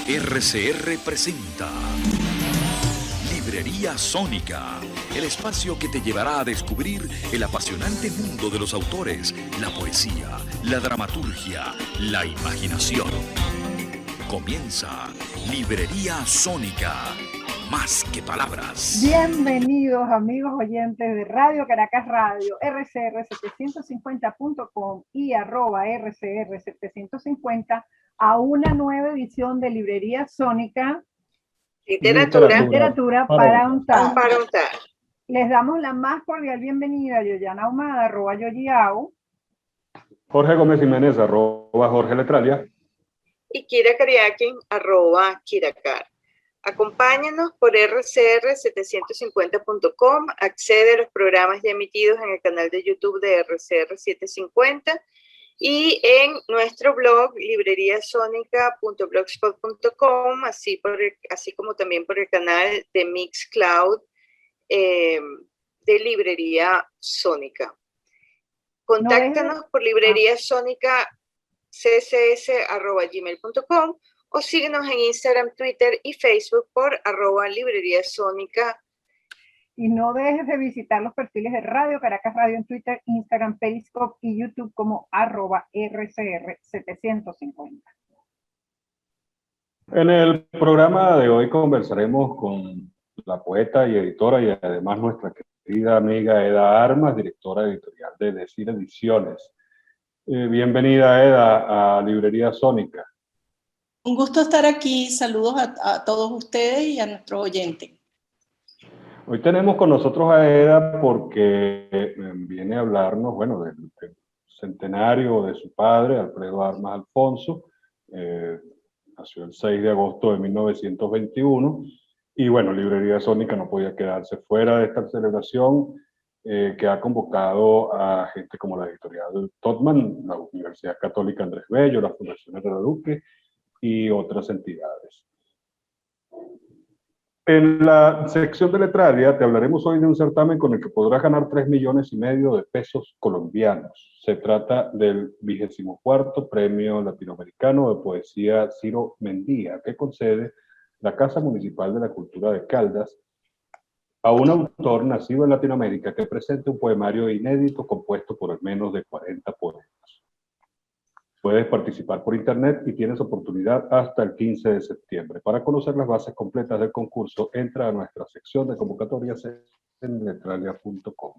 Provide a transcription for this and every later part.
RCR presenta Librería Sónica, el espacio que te llevará a descubrir el apasionante mundo de los autores, la poesía, la dramaturgia, la imaginación. Comienza Librería Sónica, más que palabras. Bienvenidos amigos oyentes de Radio Caracas Radio, rcr750.com y @rcr750 a una nueva edición de Librería Sónica. Literatura para untar. Les damos la más cordial bienvenida a Yoyana Ahumada, @Yoyiao. Jorge Gómez Jiménez, @Jorge Letralia. Y Kira Kariakin, @Kiracar. Acompáñanos por rcr750.com, accede a los programas ya emitidos en el canal de YouTube de RCR750 y en nuestro blog libreriasonica.blogspot.com, así como también por el canal de Mixcloud de Librería Sónica. Contáctanos por libreriasonica@gmail.com o síguenos en Instagram, Twitter y Facebook por @libreriasónica. Y no dejes de visitar los perfiles de Radio Caracas Radio en Twitter, Instagram, Periscope y YouTube como @RCR750. En el programa de hoy conversaremos con la poeta y editora y además nuestra querida amiga Eda Armas, directora editorial de Decir Ediciones. Bienvenida, Eda, a Librería Sónica. Un gusto estar aquí. Saludos a todos ustedes y a nuestros oyentes. Hoy tenemos con nosotros a Eda porque viene a hablarnos, bueno, del centenario de su padre, Alfredo Armas Alfonso. Nació el 6 de agosto de 1921. Y bueno, Librería Sónica no podía quedarse fuera de esta celebración que ha convocado a gente como la editorial Todman, la Universidad Católica Andrés Bello, la Fundación Herrera Duque y otras entidades. En la sección de Letralia te hablaremos hoy de un certamen con el que podrás ganar 3,5 millones de pesos colombianos. Se trata del 24º Premio Latinoamericano de Poesía Ciro Mendía, que concede la Casa Municipal de la Cultura de Caldas a un autor nacido en Latinoamérica que presente un poemario inédito compuesto por al menos de 40 poemas. Puedes participar por internet y tienes oportunidad hasta el 15 de septiembre. Para conocer las bases completas del concurso, entra a nuestra sección de convocatorias en letralia.com.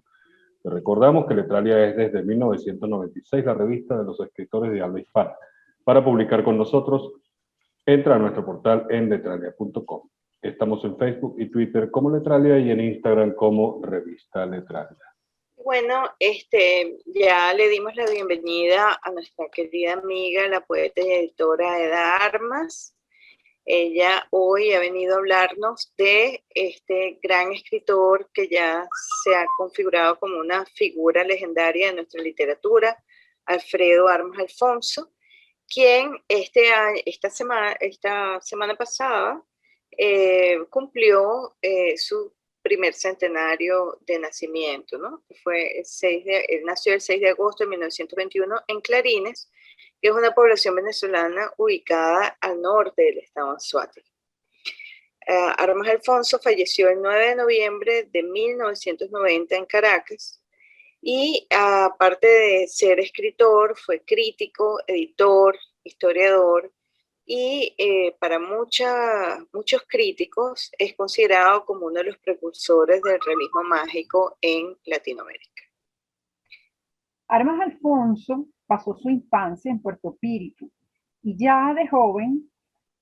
Te recordamos que Letralia es desde 1996 la revista de los escritores de habla hispana. Para publicar con nosotros, entra a nuestro portal en letralia.com. Estamos en Facebook y Twitter como Letralia y en Instagram como Revista Letralia. Bueno, ya le dimos la bienvenida a nuestra querida amiga, la poeta y editora Eda Armas. Ella hoy ha venido a hablarnos de este gran escritor que ya se ha configurado como una figura legendaria de nuestra literatura, Alfredo Armas Alfonso, quien esta semana pasada cumplió su primer centenario de nacimiento, ¿no? Él nació el 6 de agosto de 1921 en Clarines, que es una población venezolana ubicada al norte del estado Anzoátegui. Armas Alfonso falleció el 9 de noviembre de 1990 en Caracas y aparte de ser escritor, fue crítico, editor, historiador, y para muchos críticos es considerado como uno de los precursores del realismo mágico en Latinoamérica. Armas Alfonso pasó su infancia en Puerto Píritu y ya de joven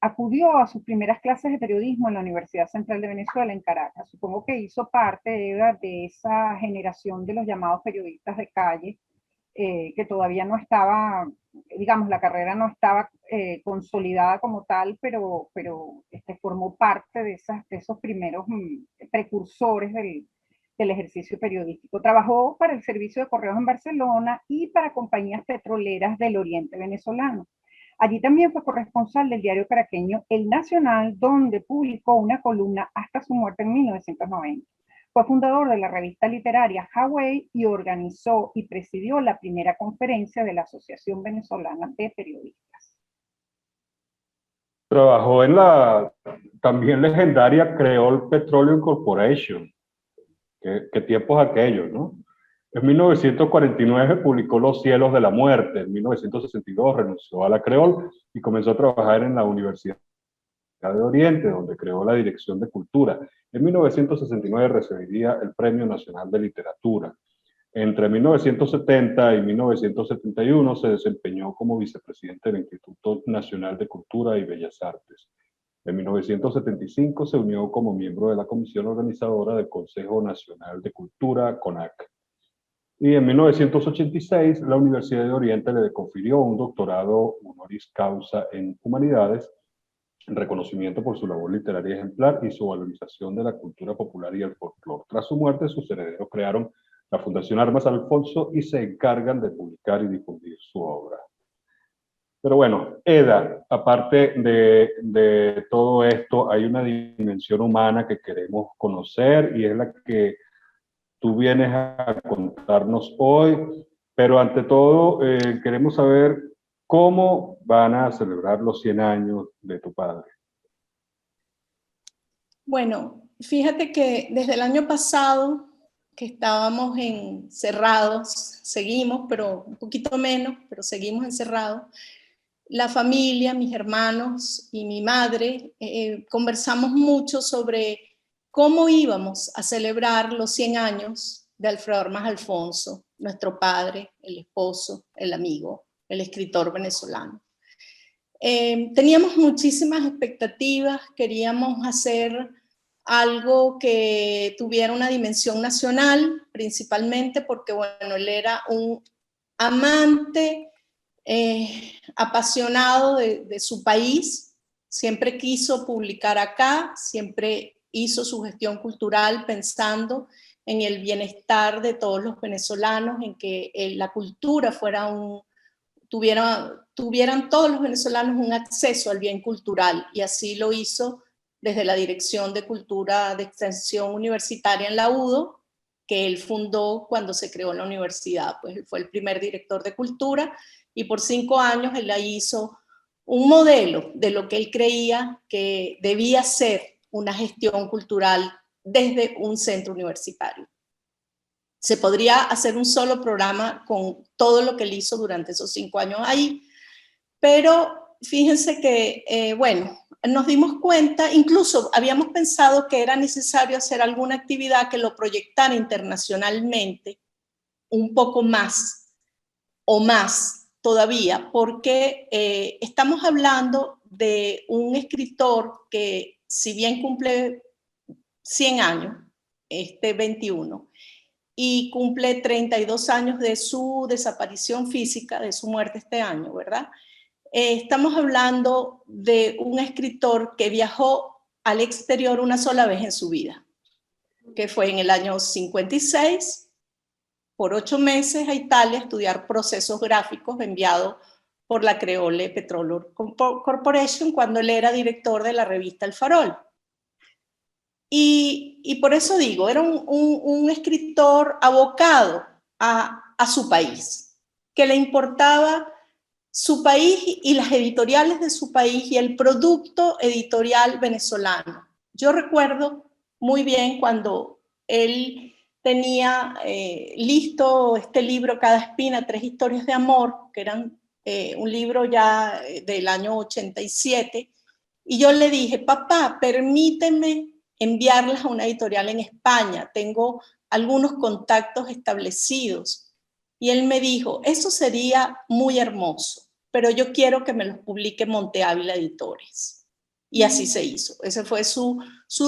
acudió a sus primeras clases de periodismo en la Universidad Central de Venezuela en Caracas. Supongo que hizo parte de esa generación de los llamados periodistas de calle, que todavía no estaba, digamos, la carrera no estaba consolidada como tal, pero formó parte de esos primeros precursores del ejercicio periodístico. Trabajó para el Servicio de Correos en Barcelona y para compañías petroleras del oriente venezolano. Allí también fue corresponsal del diario caraqueño El Nacional, donde publicó una columna hasta su muerte en 1990. Fue fundador de la revista literaria Hawái y organizó y presidió la primera conferencia de la Asociación Venezolana de Periodistas. Trabajó en la también legendaria Creole Petroleum Corporation. ¿Qué tiempos aquellos, ¿no? En 1949 publicó Los cielos de la muerte. En 1962 renunció a la Creole y comenzó a trabajar en la Universidad de Oriente, donde creó la Dirección de Cultura. En 1969 recibiría el Premio Nacional de Literatura. Entre 1970 y 1971 se desempeñó como vicepresidente del Instituto Nacional de Cultura y Bellas Artes. En 1975 se unió como miembro de la comisión organizadora del Consejo Nacional de Cultura, CONAC. Y en 1986 la Universidad de Oriente le confirió un doctorado honoris causa en Humanidades, en reconocimiento por su labor literaria ejemplar y su valorización de la cultura popular y el folclore. Tras su muerte, sus herederos crearon la Fundación Armas Alfonso y se encargan de publicar y difundir su obra. Pero bueno, Eda, aparte de todo esto, hay una dimensión humana que queremos conocer y es la que tú vienes a contarnos hoy. Pero ante todo, queremos saber cómo van a celebrar los 100 años de tu padre. Bueno, fíjate que desde el año pasado, que estábamos encerrados, seguimos, pero un poquito menos, pero seguimos encerrados, la familia, mis hermanos y mi madre, conversamos mucho sobre cómo íbamos a celebrar los 100 años de Alfredo Armas Alfonso, nuestro padre, el esposo, el amigo, el escritor venezolano. Teníamos muchísimas expectativas, queríamos hacer algo que tuviera una dimensión nacional, principalmente porque, bueno, él era un amante, apasionado de su país, siempre quiso publicar acá, siempre hizo su gestión cultural pensando en el bienestar de todos los venezolanos, en que la cultura fuera tuvieran todos los venezolanos un acceso al bien cultural, y así lo hizo desde la Dirección de Cultura de Extensión Universitaria en la UDO, que él fundó cuando se creó la universidad. Pues él fue el primer director de cultura y por 5 años él ahí hizo un modelo de lo que él creía que debía ser una gestión cultural desde un centro universitario. Se podría hacer un solo programa con todo lo que él hizo durante esos 5 años ahí, pero fíjense que, bueno, nos dimos cuenta, incluso habíamos pensado que era necesario hacer alguna actividad que lo proyectara internacionalmente, un poco más o más todavía, porque estamos hablando de un escritor que, si bien cumple 100 años, este 21, y cumple 32 años de su desaparición física, de su muerte este año, ¿verdad? Estamos hablando de un escritor que viajó al exterior una sola vez en su vida, que fue en el año 56, por 8 meses a Italia a estudiar procesos gráficos enviado por la Creole Petroleum Corporation cuando él era director de la revista El Farol. Y por eso digo, era un escritor abocado a su país, que le importaba su país y las editoriales de su país y el producto editorial venezolano. Yo recuerdo muy bien cuando él tenía listo este libro, Cada espina, 3 historias de amor, que eran un libro ya del año 87, y yo le dije, papá, permíteme enviarlas a una editorial en España, tengo algunos contactos establecidos. Y él me dijo, eso sería muy hermoso, pero yo quiero que me los publique Monte Ávila Editores. Y así se hizo. Esa fue su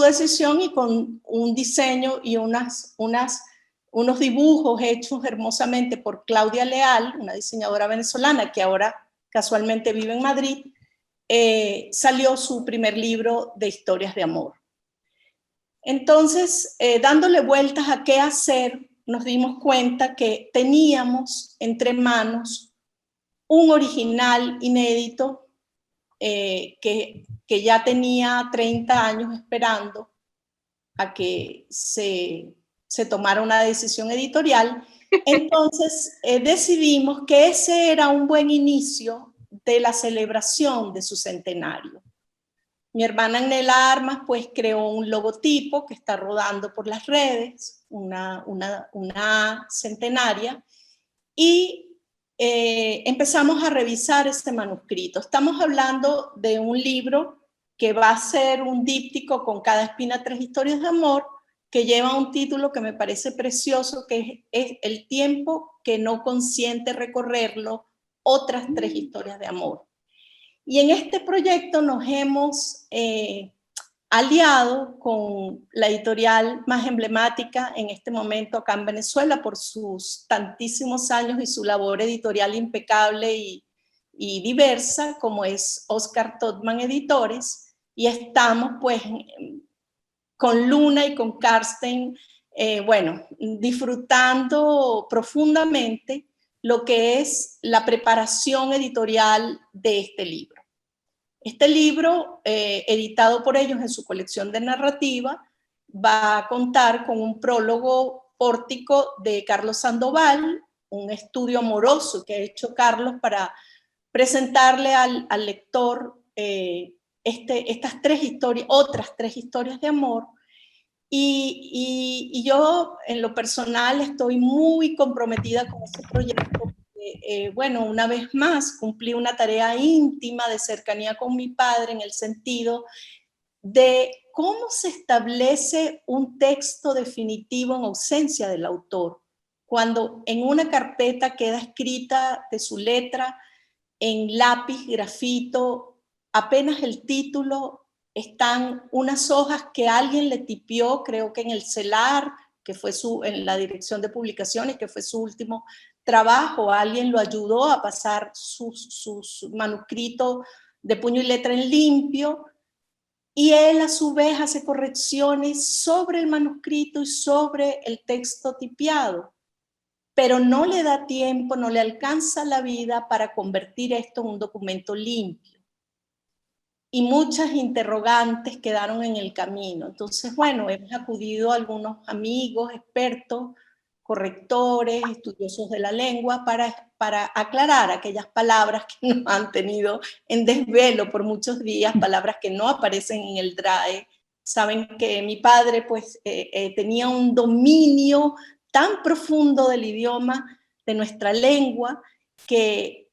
decisión, y con un diseño y unos dibujos hechos hermosamente por Claudia Leal, una diseñadora venezolana que ahora casualmente vive en Madrid, salió su primer libro de historias de amor. Entonces, dándole vueltas a qué hacer, nos dimos cuenta que teníamos entre manos un original inédito que ya tenía 30 años esperando a que se tomara una decisión editorial. Entonces decidimos que ese era un buen inicio de la celebración de su centenario. Mi hermana Nela Armas pues creó un logotipo que está rodando por las redes, una centenaria, y empezamos a revisar ese manuscrito. Estamos hablando de un libro que va a ser un díptico con cada espina 3 historias de amor, que lleva un título que me parece precioso, que es El tiempo que no consiente recorrerlo, otras 3 historias de amor. Y en este proyecto nos hemos aliado con la editorial más emblemática en este momento acá en Venezuela por sus tantísimos años y su labor editorial impecable y diversa, como es Oscar Todman Editores, y estamos pues con Luna y con Karsten, bueno, disfrutando profundamente lo que es la preparación editorial de este libro. Este libro, editado por ellos en su colección de narrativa, va a contar con un prólogo pórtico de Carlos Sandoval, un estudio amoroso que ha hecho Carlos para presentarle al lector estas 3 historias, otras 3 historias de amor. Y yo, en lo personal, estoy muy comprometida con ese proyecto. Bueno, una vez más, cumplí una tarea íntima de cercanía con mi padre en el sentido de cómo se establece un texto definitivo en ausencia del autor, cuando en una carpeta queda escrita de su letra, en lápiz, grafito, apenas el título, están unas hojas que alguien le tipió, creo que en el CELAR, que fue en la dirección de publicaciones, que fue su último trabajo, alguien lo ayudó a pasar sus manuscritos de puño y letra en limpio, y él a su vez hace correcciones sobre el manuscrito y sobre el texto tipiado, pero no le da tiempo, no le alcanza la vida para convertir esto en un documento limpio. Y muchas interrogantes quedaron en el camino. Entonces, bueno, hemos acudido a algunos amigos, expertos, correctores, estudiosos de la lengua, para aclarar aquellas palabras que nos han tenido en desvelo por muchos días, palabras que no aparecen en el DRAE. Saben que mi padre pues tenía un dominio tan profundo del idioma, de nuestra lengua, que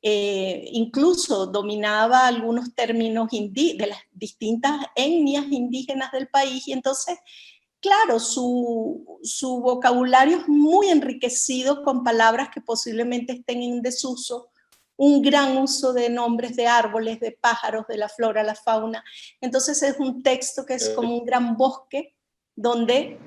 incluso dominaba algunos términos de las distintas etnias indígenas del país, y entonces, claro, su vocabulario es muy enriquecido con palabras que posiblemente estén en desuso, un gran uso de nombres de árboles, de pájaros, de la flora, la fauna. Entonces es un texto que es como un gran bosque donde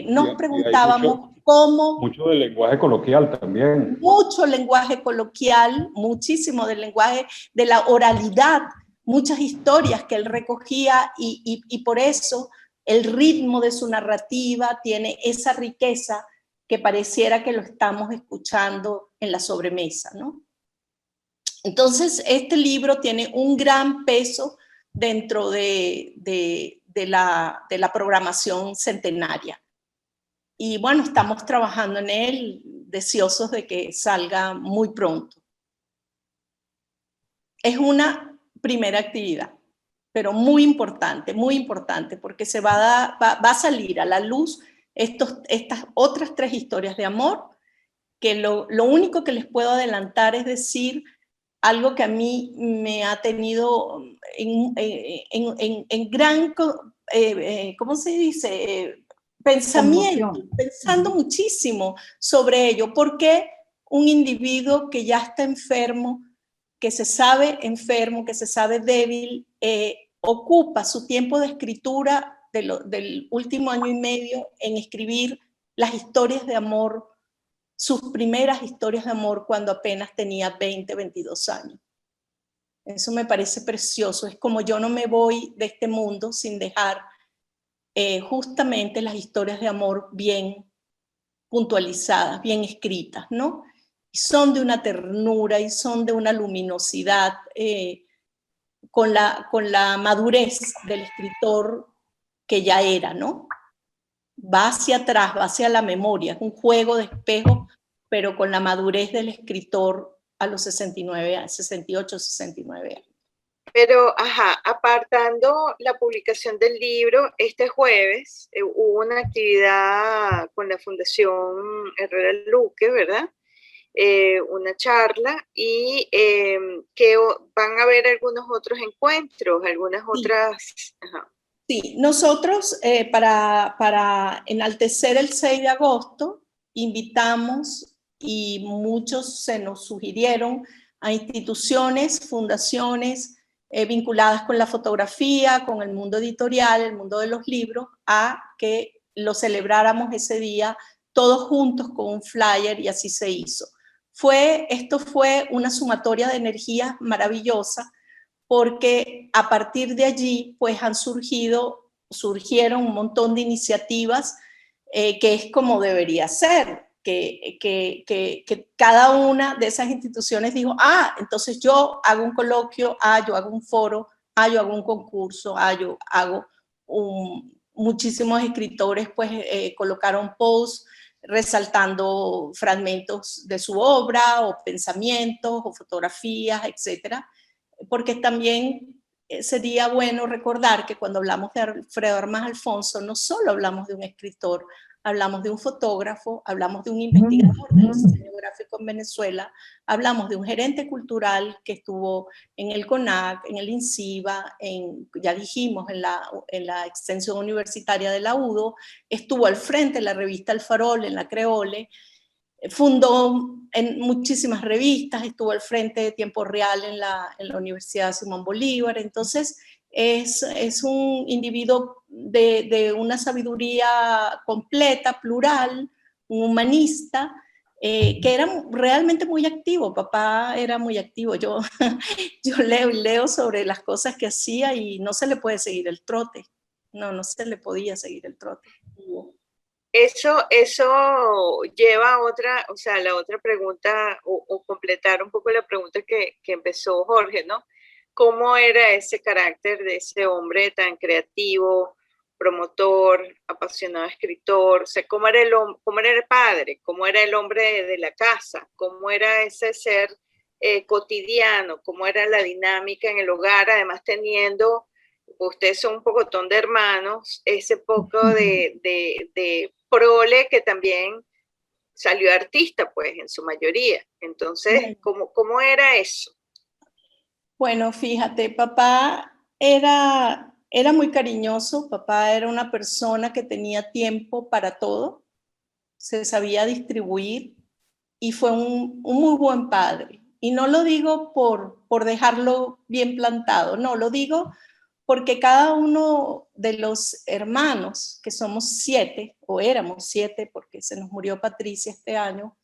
nos preguntábamos cómo... Mucho del lenguaje coloquial también. Mucho lenguaje coloquial, muchísimo del lenguaje de la oralidad, muchas historias que él recogía y por eso el ritmo de su narrativa tiene esa riqueza que pareciera que lo estamos escuchando en la sobremesa, ¿no? Entonces, este libro tiene un gran peso dentro de la programación centenaria. Y bueno, estamos trabajando en él, deseosos de que salga muy pronto. Es una primera actividad, pero muy importante, porque se va a salir a la luz estas otras 3 historias de amor, que lo único que les puedo adelantar es decir algo que a mí me ha tenido en gran, ¿cómo se dice?, pensamiento, pensando muchísimo sobre ello. ¿Por qué un individuo que ya está enfermo, que se sabe enfermo, que se sabe débil, ocupa su tiempo de escritura del último año y medio en escribir las historias de amor, sus primeras historias de amor cuando apenas tenía 20, 22 años? Eso me parece precioso. Es como yo no me voy de este mundo sin dejar justamente las historias de amor bien puntualizadas, bien escritas, ¿no? Y son de una ternura y son de una luminosidad con la madurez del escritor que ya era, ¿no? Va hacia atrás, va hacia la memoria, es un juego de espejo, pero con la madurez del escritor a los 68, 69 años. Pero, ajá, apartando la publicación del libro, este jueves hubo una actividad con la Fundación Herrera Luque, ¿verdad? Una charla y que van a haber algunos otros encuentros, algunas otras... Ajá. Sí, nosotros para enaltecer el 6 de agosto invitamos, y muchos se nos sugirieron, a instituciones, fundaciones vinculadas con la fotografía, con el mundo editorial, el mundo de los libros, a que lo celebráramos ese día todos juntos con un flyer, y así se hizo. Esto fue una sumatoria de energía maravillosa, porque a partir de allí pues surgieron un montón de iniciativas que es como debería ser, que cada una de esas instituciones dijo, entonces yo hago un coloquio, yo hago un foro, yo hago un concurso, yo hago muchísimos escritores pues colocaron posts resaltando fragmentos de su obra o pensamientos o fotografías, etcétera. Porque también sería bueno recordar que cuando hablamos de Alfredo Armas Alfonso, no solo hablamos de un escritor, hablamos de un fotógrafo, hablamos de un investigador del diseño gráfico en Venezuela, hablamos de un gerente cultural que estuvo en el CONAC, en el INCIBA, ya dijimos, en la extensión universitaria de la UDO, estuvo al frente de la revista El Farol, en la Creole, fundó en muchísimas revistas, estuvo al frente de Tiempo Real en la Universidad Simón Bolívar. Entonces es un individuo de una sabiduría completa, plural, un humanista, que era realmente muy activo. Papá era muy activo. Yo leo sobre las cosas que hacía y no se le puede seguir el trote. No se le podía seguir el trote. Eso lleva a otra, o sea, la otra pregunta, o completar un poco la pregunta que empezó Jorge, ¿no? ¿Cómo era ese carácter de ese hombre tan creativo, promotor, apasionado escritor? O sea, ¿cómo era el padre? ¿Cómo era el hombre de la casa? ¿Cómo era ese ser cotidiano? ¿Cómo era la dinámica en el hogar? Además, teniendo, ustedes son un pocotón de hermanos, ese poco de prole que también salió artista, pues, en su mayoría. Entonces, ¿cómo era eso? Bueno, fíjate, papá era muy cariñoso, papá era una persona que tenía tiempo para todo, se sabía distribuir y fue un muy buen padre. Y no lo digo por dejarlo bien plantado, no, lo digo porque cada uno de los hermanos, que somos 7, o éramos 7, porque se nos murió Patricia este año,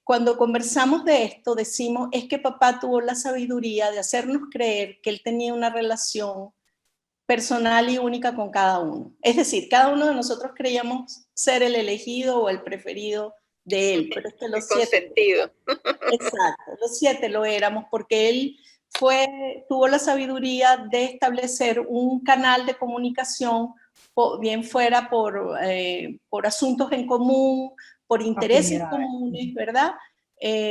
cuando conversamos de esto, decimos, es que papá tuvo la sabiduría de hacernos creer que él tenía una relación personal y única con cada uno. Es decir, cada uno de nosotros creíamos ser el elegido o el preferido de él, pero es que los 7... consentido. Exacto, los 7 lo éramos porque él tuvo la sabiduría de establecer un canal de comunicación, bien fuera por asuntos en común, por intereses comunes, ¿verdad?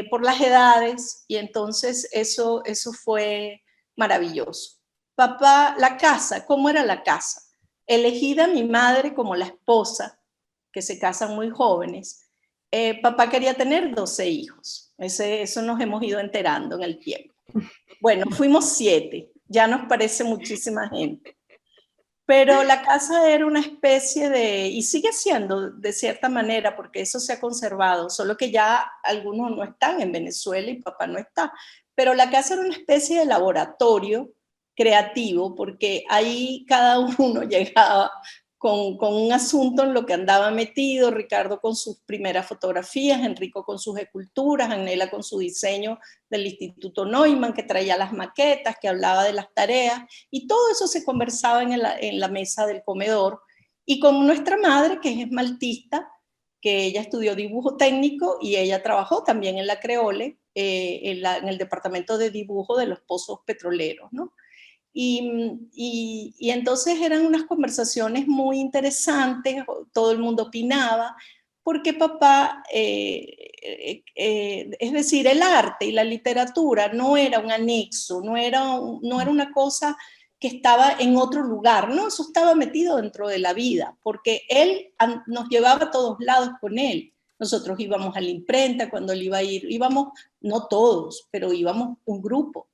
Por las edades, y entonces eso fue maravilloso. Papá, la casa, ¿cómo era la casa? Elegida mi madre como la esposa, que se casan muy jóvenes. Papá quería tener 12 hijos. Eso nos hemos ido enterando en el tiempo. Bueno, fuimos 7, ya nos parece muchísima gente. Pero la casa era una especie y sigue siendo de cierta manera, porque eso se ha conservado, solo que ya algunos no están en Venezuela y papá no está. Pero la casa era una especie de laboratorio creativo, porque ahí cada uno llegaba con un asunto en lo que andaba metido, Ricardo con sus primeras fotografías, Enrico con sus esculturas, Anela con su diseño del Instituto Neumann, que traía las maquetas, que hablaba de las tareas, y todo eso se conversaba en la mesa del comedor, y con nuestra madre, que es esmaltista, que ella estudió dibujo técnico y ella trabajó también en la Creole, en el departamento de dibujo de los pozos petroleros, ¿no? Y entonces eran unas conversaciones muy interesantes, todo el mundo opinaba, porque papá, es decir, el arte y la literatura no era un anexo, no era una cosa que estaba en otro lugar, no, eso estaba metido dentro de la vida, porque él nos llevaba a todos lados con él. Nosotros íbamos a la imprenta cuando él iba a ir, íbamos, no todos, pero íbamos un grupo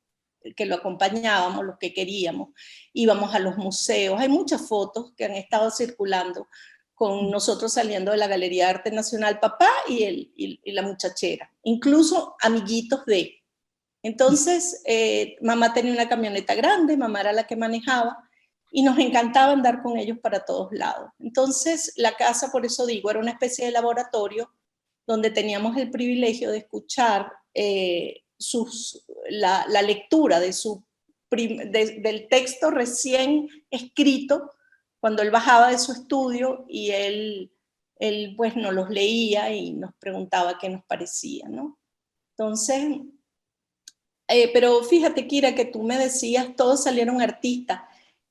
que lo acompañábamos, los que queríamos, íbamos a los museos, hay muchas fotos que han estado circulando con nosotros saliendo de la Galería de Arte Nacional, papá y la muchachera, incluso amiguitos de. Entonces, mamá tenía una camioneta grande, mamá era la que manejaba, y nos encantaba andar con ellos para todos lados. Entonces, la casa, por eso digo, era una especie de laboratorio donde teníamos el privilegio de escuchar la lectura del texto recién escrito, cuando él bajaba de su estudio y él pues nos los leía y nos preguntaba qué nos parecía, ¿no? Entonces, pero fíjate, Kira, que tú me decías, todos salieron artistas.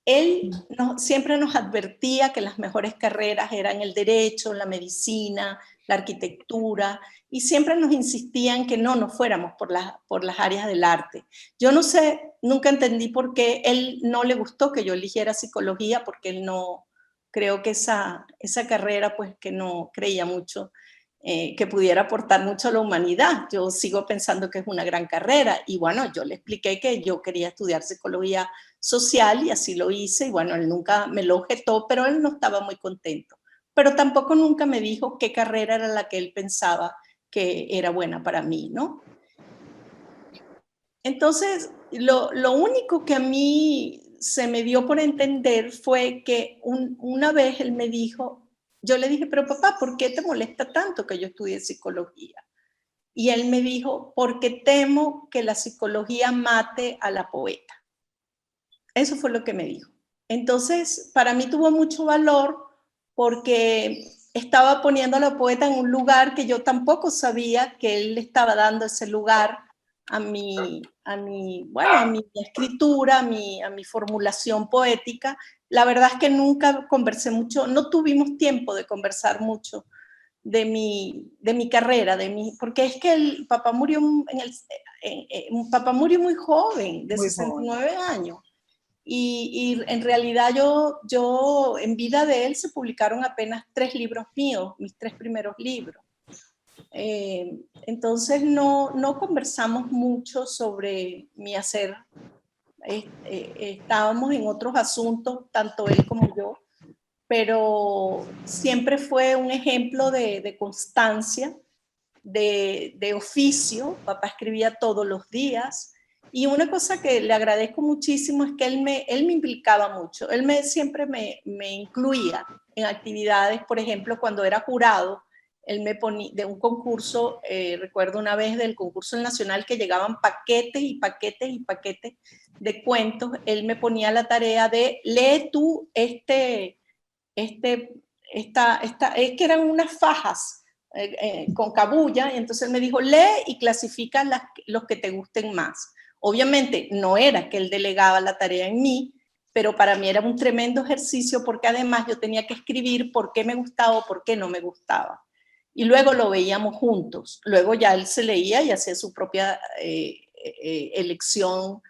Él siempre nos advertía que las mejores carreras eran el derecho, la medicina, la arquitectura, y siempre nos insistían que no nos fuéramos por las áreas del arte. Yo no sé, nunca entendí por qué él no le gustó que yo eligiera psicología, porque él no, creo que esa carrera, pues que no creía mucho, que pudiera aportar mucho a la humanidad. Yo sigo pensando que es una gran carrera, y bueno, yo le expliqué que yo quería estudiar psicología social, y así lo hice, y bueno, él nunca me lo objetó, pero él no estaba muy contento. Pero tampoco nunca me dijo qué carrera era la que él pensaba que era buena para mí, ¿no? Entonces, lo único que a mí se me dio por entender fue que una vez él me dijo, yo le dije, pero papá, ¿por qué te molesta tanto que yo estudie psicología? Y él me dijo, porque temo que la psicología mate a la poeta. Eso fue lo que me dijo. Entonces, para mí tuvo mucho valor, porque estaba poniendo a la poeta en un lugar que yo tampoco sabía que él le estaba dando ese lugar a mi escritura, a mi formulación poética. La verdad es que nunca conversé mucho, no tuvimos tiempo de conversar mucho de mi carrera, porque es que el papá murió, papá murió muy joven, de 69 años. Y en realidad yo, en vida de él, se publicaron apenas 3 libros míos, mis 3 primeros libros. Entonces no conversamos mucho sobre mi hacer. Estábamos en otros asuntos, tanto él como yo, pero siempre fue un ejemplo de constancia, de oficio. Papá escribía todos los días. Y una cosa que le agradezco muchísimo es que él me implicaba mucho. Él siempre me incluía en actividades. Por ejemplo, cuando era jurado, él me ponía de un concurso, recuerdo una vez del concurso nacional, que llegaban paquetes y paquetes y paquetes de cuentos. Él me ponía la tarea de lee tú es que eran unas fajas con cabulla, y entonces él me dijo, lee y clasifica los que te gusten más. Obviamente no era que él delegaba la tarea en mí, pero para mí era un tremendo ejercicio, porque además yo tenía que escribir por qué me gustaba o por qué no me gustaba. Y luego lo veíamos juntos. Luego ya él se leía y hacía su propia elección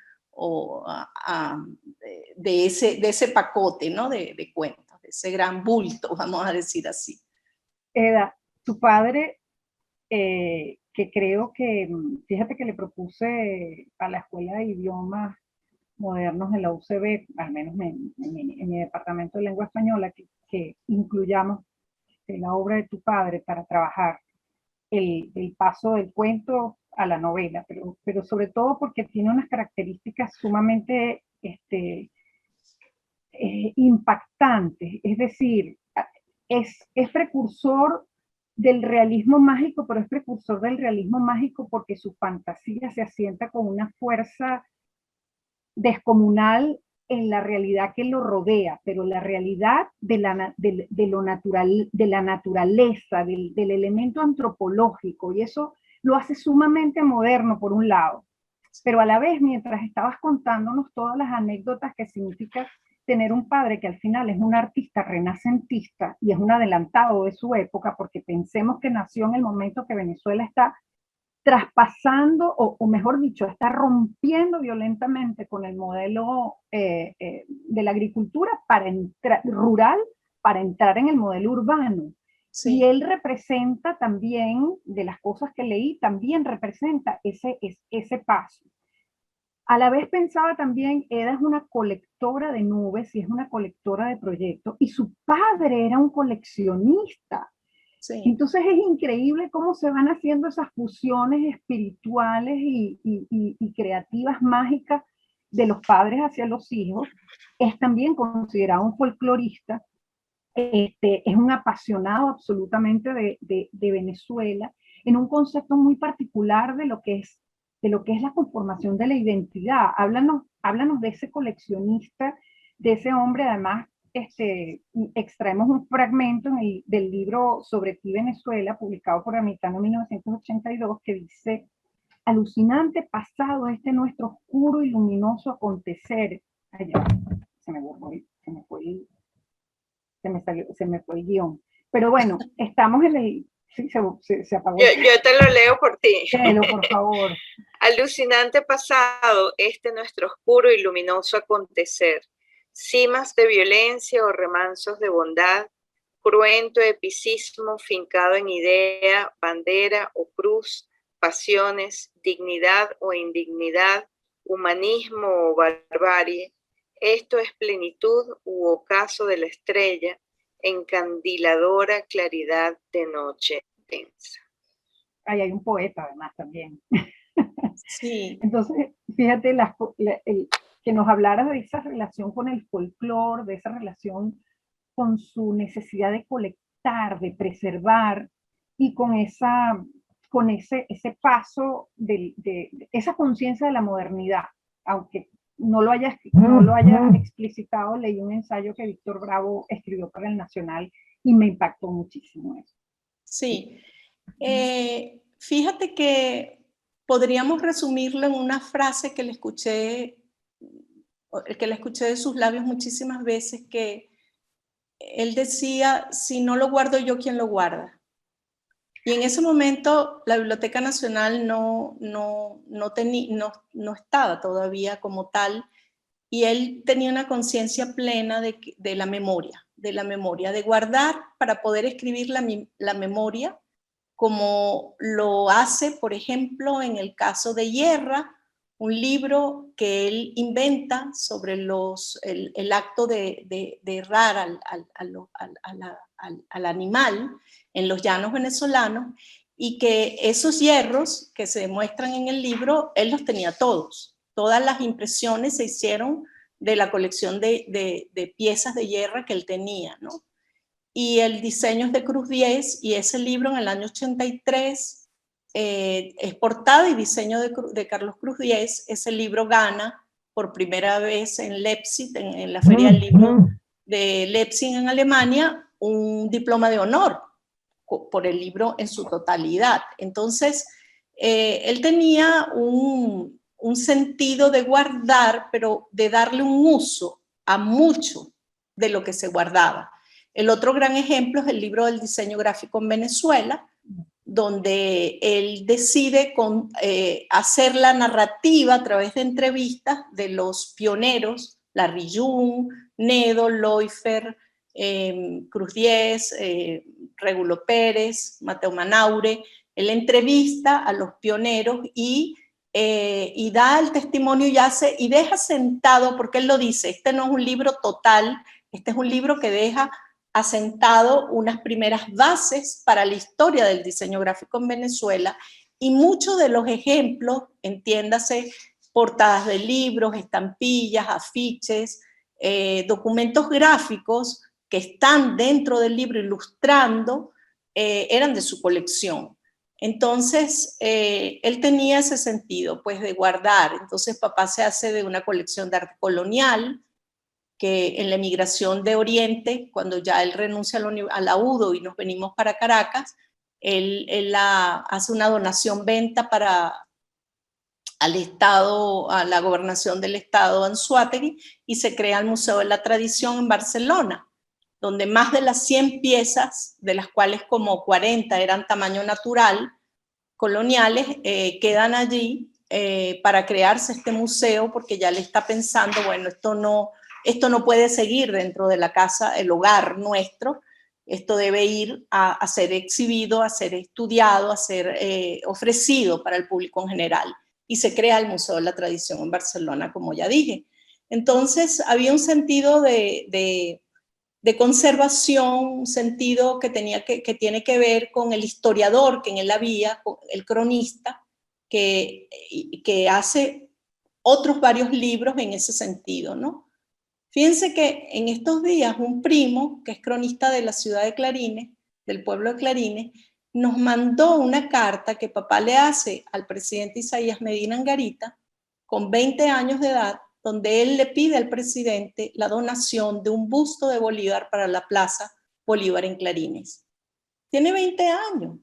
de ese pacote, ¿no? de cuentos, de ese gran bulto, vamos a decir así. Eda, tu padre, que creo que, fíjate que le propuse a la Escuela de Idiomas Modernos de la UCB, al menos en mi departamento de lengua española, que incluyamos la obra de tu padre para trabajar el paso del cuento a la novela, pero sobre todo porque tiene unas características sumamente impactantes. Es decir, es precursor del realismo mágico, pero es precursor del realismo mágico porque su fantasía se asienta con una fuerza descomunal en la realidad que lo rodea, pero la realidad de lo natural, de la naturaleza, del elemento antropológico, y eso lo hace sumamente moderno por un lado, pero a la vez, mientras estabas contándonos todas las anécdotas que significa tener un padre que al final es un artista renacentista y es un adelantado de su época, porque pensemos que nació en el momento que Venezuela está traspasando, o mejor dicho, está rompiendo violentamente con el modelo de la agricultura rural para entrar en el modelo urbano. Sí. Y él representa también, de las cosas que leí, también representa ese paso. A la vez pensaba también, Eda es una colectora de nubes y es una colectora de proyectos, y su padre era un coleccionista. Sí. Entonces es increíble cómo se van haciendo esas fusiones espirituales y creativas mágicas de los padres hacia los hijos. Es también considerado un folclorista, es un apasionado absolutamente de Venezuela, en un concepto muy particular de lo que es la conformación de la identidad. Háblanos de ese coleccionista, de ese hombre. Además, extraemos un fragmento del libro Sobre ti, Venezuela, publicado por Americano en 1982, que dice: alucinante pasado nuestro oscuro y luminoso acontecer. Ay, ya, se me fue el guión. Pero bueno, estamos en el... Sí, se apagó. Yo te lo leo por ti. Léelo, por favor. Alucinante pasado, nuestro oscuro y luminoso acontecer. Cimas de violencia o remansos de bondad, cruento epicismo fincado en idea, bandera o cruz, pasiones, dignidad o indignidad, humanismo o barbarie. Esto es plenitud u ocaso de la estrella, encandiladora claridad de noche densa. Ahí hay un poeta además también. Sí. Entonces, fíjate, que nos hablaras de esa relación con el folclore, de esa relación con su necesidad de colectar, de preservar, y con ese paso de esa conciencia de la modernidad. Aunque no lo haya explicitado, leí un ensayo que Víctor Bravo escribió para El Nacional y me impactó muchísimo eso. Sí. Fíjate que podríamos resumirlo en una frase que le escuché de sus labios muchísimas veces, que él decía: si no lo guardo yo, ¿quién lo guarda? Y en ese momento la Biblioteca Nacional no estaba todavía como tal, y él tenía una conciencia plena de la memoria, de guardar para poder escribir la memoria, como lo hace, por ejemplo, en el caso de Yerra, un libro que él inventa sobre el acto de errar al animal en los llanos venezolanos, y que esos hierros que se demuestran en el libro, él los tenía todos. Todas las impresiones se hicieron de la colección de piezas de hierro que él tenía, ¿no? Y el diseño es de Cruz Diez, y ese libro en el año 83 es portada y diseño de Carlos Cruz Diez. Ese libro gana por primera vez en Leipzig, en la Feria del Libro de Leipzig en Alemania, un diploma de honor por el libro en su totalidad. Entonces, él tenía un sentido de guardar, pero de darle un uso a mucho de lo que se guardaba. El otro gran ejemplo es el libro del diseño gráfico en Venezuela, donde él decide hacer la narrativa a través de entrevistas de los pioneros, Larrillún, Nedo, Leufer, Cruz Diez, Regulo Pérez, Mateo Manaure. Él entrevista a los pioneros y da el testimonio y deja sentado, porque él lo dice: este no es un libro total, este es un libro que deja asentado unas primeras bases para la historia del diseño gráfico en Venezuela, y muchos de los ejemplos, entiéndase, portadas de libros, estampillas, afiches, documentos gráficos que están dentro del libro ilustrando, eran de su colección. Entonces, él tenía ese sentido, pues, de guardar. Entonces, papá se hace de una colección de arte colonial, que en la emigración de Oriente, cuando ya él renuncia a la UDO y nos venimos para Caracas, él hace una donación-venta para al Estado, a la gobernación del Estado Anzoátegui, y se crea el Museo de la Tradición en Barcelona, donde más de las 100 piezas, de las cuales como 40 eran tamaño natural, coloniales, quedan allí para crearse este museo, porque ya le está pensando, bueno, esto no puede seguir dentro de la casa, el hogar nuestro, esto debe ir a ser exhibido, a ser estudiado, a ser ofrecido para el público en general. Y se crea el Museo de la Tradición en Barcelona, como ya dije. Entonces había un sentido de conservación, un sentido que tiene que ver con el historiador que en él había, el cronista, que hace otros varios libros en ese sentido, ¿no? Fíjense que en estos días un primo, que es cronista de la ciudad de Clarines, del pueblo de Clarines, nos mandó una carta que papá le hace al presidente Isaías Medina Angarita, con 20 años de edad, donde él le pide al presidente la donación de un busto de Bolívar para la Plaza Bolívar en Clarines. Tiene 20 años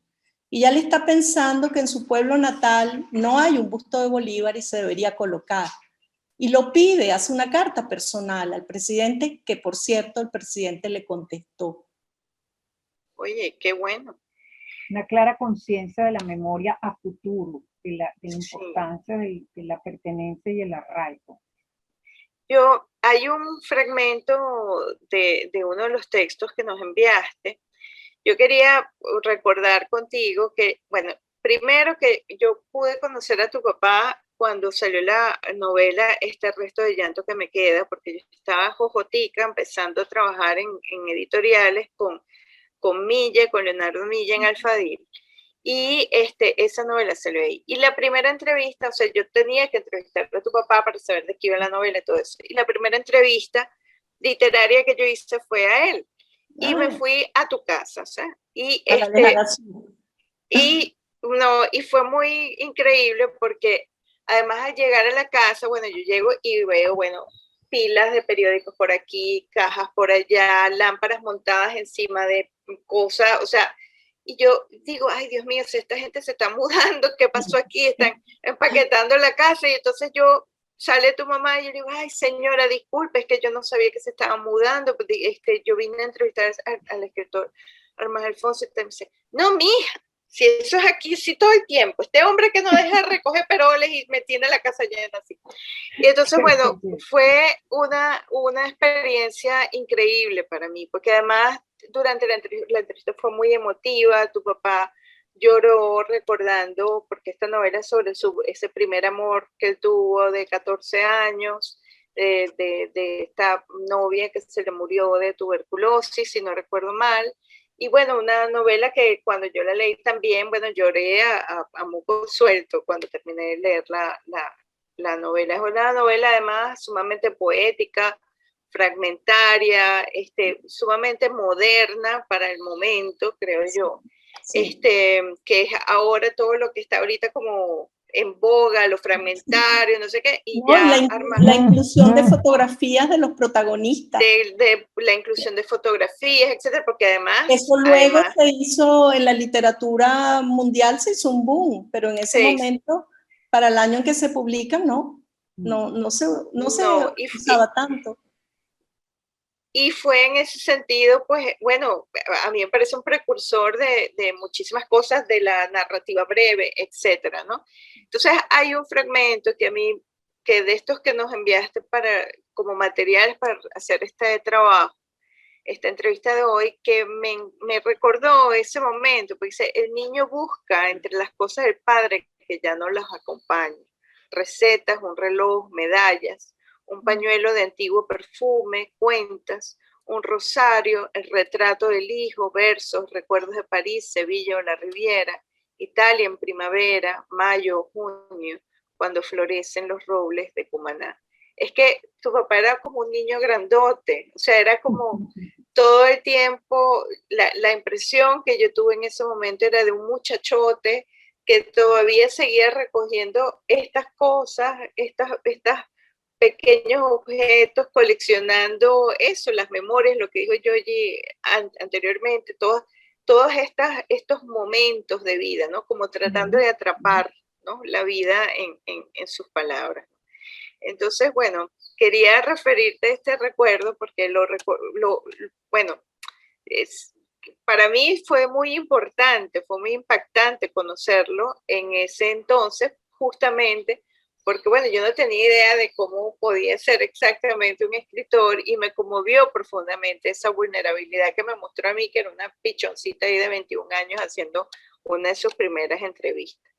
y ya le está pensando que en su pueblo natal no hay un busto de Bolívar y se debería colocar. Y lo pide, hace una carta personal al presidente, que por cierto el presidente le contestó. Oye, qué bueno. Una clara conciencia de la memoria a futuro, de la importancia de la pertenencia y el arraigo. Hay un fragmento de uno de los textos que nos enviaste. Yo quería recordar contigo que, bueno, primero que yo pude conocer a tu papá cuando salió la novela Este resto de llanto que me queda, porque yo estaba jojotica empezando a trabajar en editoriales con Milla, con Leonardo Milla en Alfadil. Y esa novela salió ahí. Y la primera entrevista, o sea, yo tenía que entrevistar a tu papá para saber de qué iba la novela y todo eso. Y la primera entrevista literaria que yo hice fue a él. Y me fui a tu casa, o sea, y fue muy increíble porque además de llegar a la casa, bueno, yo llego y veo, bueno, pilas de periódicos por aquí, cajas por allá, lámparas montadas encima de cosas, o sea, y yo digo, ay, Dios mío, si esta gente se está mudando, ¿qué pasó aquí? Están empaquetando la casa. Y entonces sale tu mamá y yo digo, ay, señora, disculpe, es que yo no sabía que se estaba mudando. Yo vine a entrevistar al escritor Armas Alfonso y me dice, no, mija, si eso es aquí, sí, todo el tiempo. Este hombre que no deja de recoger peroles y me tiene la casa llena así. Y entonces, bueno, fue una experiencia increíble para mí, porque además durante la entrevista fue muy emotiva. Tu papá lloró recordando, porque esta novela es sobre ese primer amor que él tuvo de 14 años, de esta novia que se le murió de tuberculosis, si no recuerdo mal. Y bueno, una novela que cuando yo la leí también, bueno, lloré a moco suelto cuando terminé de leer la novela. Es una novela además sumamente poética, fragmentaria, sumamente moderna para el momento, creo yo. Sí. Que es ahora todo lo que está ahorita como en boga, lo fragmentario, no sé qué, y no, ya la inclusión de fotografías de los protagonistas. De la inclusión de fotografías, etcétera, porque además... Eso luego se hizo en la literatura mundial, se hizo un boom, pero en ese momento, para el año en que se publican, no se usaba tanto. Y fue en ese sentido, pues, bueno, a mí me parece un precursor de muchísimas cosas de la narrativa breve, etcétera, ¿no? Entonces, hay un fragmento que de estos que nos enviaste como materiales para hacer este trabajo, esta entrevista de hoy, que me recordó ese momento, porque dice, el niño busca entre las cosas del padre que ya no las acompaña, recetas, un reloj, medallas, un pañuelo de antiguo perfume, cuentas, un rosario, el retrato del hijo, versos, recuerdos de París, Sevilla o la Riviera, Italia en primavera, mayo o junio, cuando florecen los robles de Cumaná. Es que tu papá era como un niño grandote, o sea, era como todo el tiempo, la impresión que yo tuve en ese momento era de un muchachote que todavía seguía recogiendo estas cosas, estas pequeños objetos, coleccionando eso, las memorias, lo que dijo Yoyi anteriormente, todos estos momentos de vida, ¿no? Como tratando de atrapar ¿no? La vida en sus palabras. Entonces, bueno, quería referirte a este recuerdo porque bueno, para mí fue muy importante, fue muy impactante conocerlo en ese entonces, justamente porque, bueno, yo no tenía idea de cómo podía ser exactamente un escritor y me conmovió profundamente esa vulnerabilidad que me mostró a mí, que era una pichoncita ahí de 21 años haciendo una de sus primeras entrevistas.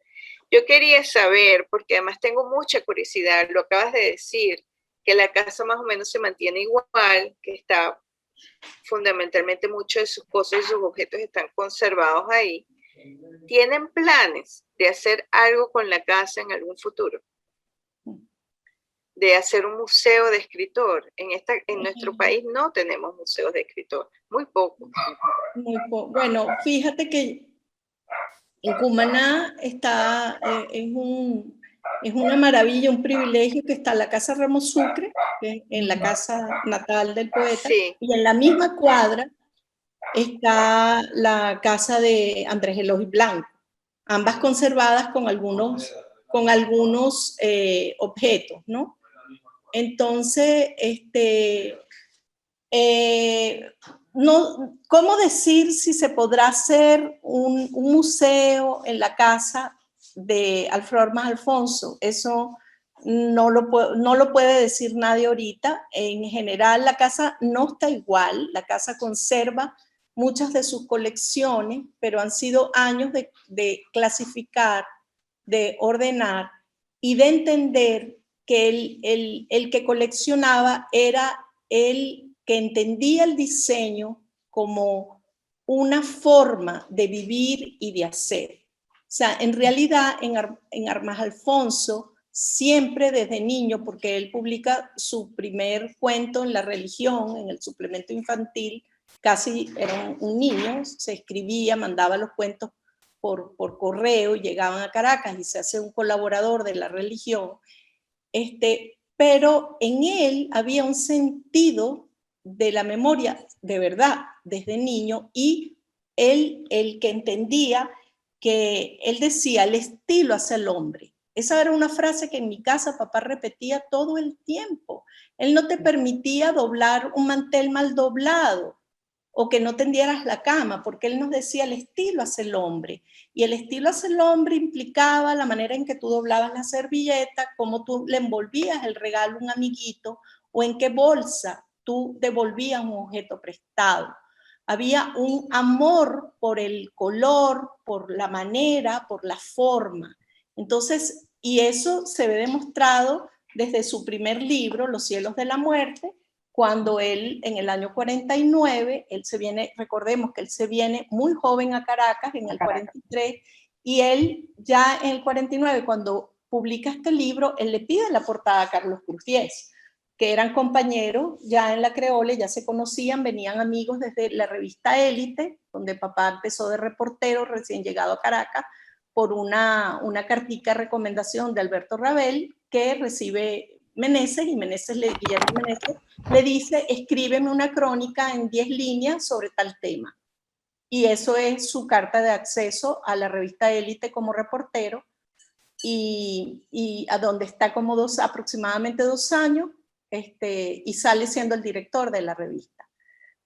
Yo quería saber, porque además tengo mucha curiosidad, lo acabas de decir, que la casa más o menos se mantiene igual, que está fundamentalmente muchos de sus cosas y sus objetos están conservados ahí. ¿Tienen planes de hacer algo con la casa en algún futuro? De hacer un museo de escritor. En nuestro país no tenemos museos de escritor, muy poco. Bueno, fíjate que en Cumaná está, es una maravilla, un privilegio que está la Casa Ramos Sucre, que es en la casa natal del poeta, sí. Y en la misma cuadra está la casa de Andrés Eloy Blanco, ambas conservadas con algunos objetos, ¿no? Entonces, no, ¿cómo decir si se podrá hacer un museo en la casa de Alfredo Armas Alfonso? Eso no lo puede decir nadie ahorita. En general, la casa no está igual. La casa conserva muchas de sus colecciones, pero han sido años de clasificar, de ordenar y de entender que el que coleccionaba era el que entendía el diseño como una forma de vivir y de hacer. O sea, en realidad en Armas Alfonso, siempre desde niño, porque él publica su primer cuento en La Religión, en el suplemento infantil, casi era un niño, se escribía, mandaba los cuentos por correo, llegaban a Caracas y se hace un colaborador de La Religión, pero en él había un sentido de la memoria de verdad desde niño, y él, el que entendía que él decía, el estilo hace al hombre. Esa era una frase que en mi casa papá repetía todo el tiempo. Él no te permitía doblar un mantel mal doblado o que no tendieras la cama, porque él nos decía, el estilo hace el hombre. Y el estilo hace el hombre implicaba la manera en que tú doblabas la servilleta, cómo tú le envolvías el regalo a un amiguito, o en qué bolsa tú devolvías un objeto prestado. Había un amor por el color, por la manera, por la forma. Entonces, y eso se ve demostrado desde su primer libro, Los cielos de la muerte, cuando él, en el año 49, él se viene, recordemos que él se viene muy joven a Caracas, en el 43, y él ya en el 49, cuando publica este libro, él le pide la portada a Carlos Cruz Diez, que eran compañeros ya en la Creole, ya se conocían, venían amigos desde la revista Élite, donde papá empezó de reportero recién llegado a Caracas, por una cartica de recomendación de Alberto Rabel, que recibe Meneses, y Guillermo Meneses le dice, escríbeme una crónica en 10 líneas sobre tal tema. Y eso es su carta de acceso a la revista Élite como reportero, y a donde está como aproximadamente 2 años, y sale siendo el director de la revista.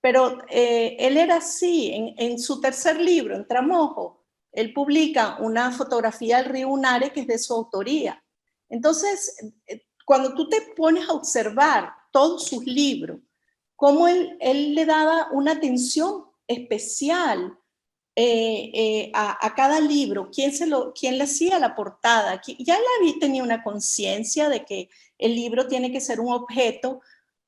Pero él era así. En su tercer libro, en Tramojo, él publica una fotografía del río Unare que es de su autoría. Entonces, cuando tú te pones a observar todos sus libros, cómo él le daba una atención especial a cada libro, quién le hacía la portada, ya él tenía una conciencia de que el libro tiene que ser un objeto,